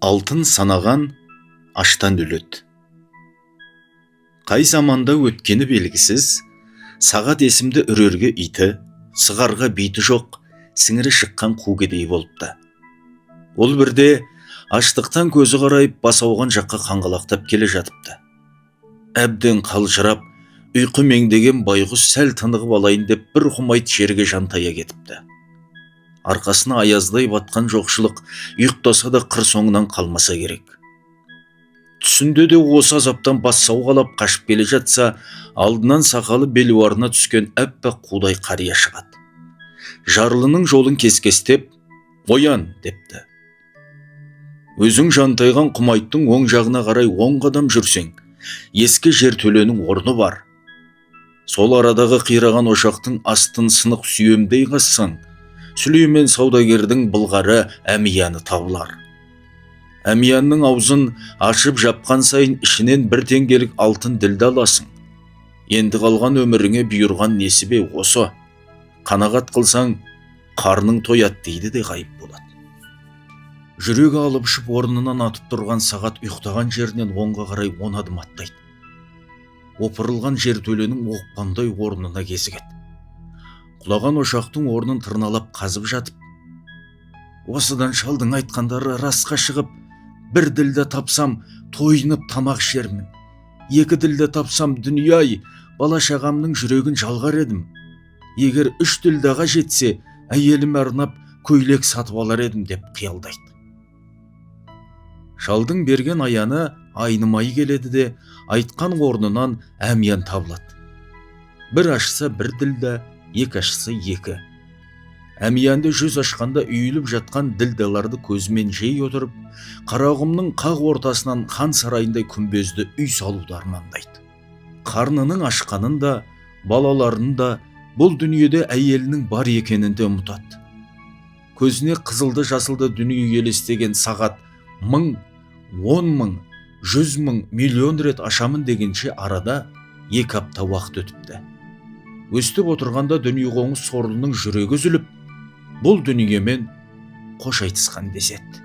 Алтын санаған аштан өледі. Қай заманда өткені белгісіз, сағат есімді үрерге иті, сығарға биті жоқ, сіңірі шыққан қу кедей болыпты. Ол бірде аштықтан көзі қарайып бас ауған жаққа қаңғалақтап келе жатыпты. Әбден қалжырап, ұйқы меңдеген байғұс сәл тынығып алайын деп бір құмайт жерге жантая кетіпті. Арқасына аяздай батқан жоқшылық ұйықтаса да қыр соңынан қалмаса керек. Түсінде де осы азаптан бас сауғалап қашып келе жатса, алдынан сақалы белуарына түскен әппақ қудай қария шығады. Жарлының жолын кескестеп, «Оян!» депті. Өзің жантайған құмайттың оң жағына қарай 10 қадам жүрсең, ескі жертөленің орны бар. Сол арадағы қираған ошақтың астын сынық сүйемдей қазсаң, Сүлеймен саудагердің былғары әмияны табылар. Әмиянның аузын ашып жапқан сайын ішінен 1 теңгелік алтын ділді аласың. Енді қалған өміріңе бұйырған несібе осы. Қанағат қылсаң, қарның тояды дейді де ғайып болады. Жүрегі алып ұшып орнынан атып тұрған сағат ұйықтаған жерінен оңға қарай 10 адым аттайды. Опырылған жертөленің оқпандай орнына кезігеді. Құлаған ошақтың орнын тырналап қазып жатып, осыдан шалдың айтқандары расқа шығып, 1 ділді тапсам тойынып тамақ ішермін. 2 ділді тапсам дүние-ай, бала шағамның жүрегін жалғар едім. Егер 3 ділдаға жетсе, әйелім арнап көйлек сатып алар едім деп қиялдайды. Шалдың берген аяны айнымай келеді де, айтқан орнынан әмиян табылады. 1 ашса 1 ділді, 2 ашса 2. Әмиянды 100 ашқанда үйіліп жатқан ділдаларды көзімен жей отырып, қарағымның қақ ортасынан хан сарайындай күмбезді үй салуды армандайды. Қарнының ашқанын да, балаларын да, бұл дүниеде әйелінің бар екенін де ұмытады. Көзіне қызылды жасылды дүние елестеген сағат 1000, 10 000, 100 000, миллион рет ашамын дегенше арада 2 апта уақыт өтіпті. Өстіп отырғанда дүние қоңыз сорлының жүрегі үзіліп, бұл дүниемен қош айтысқан деседі.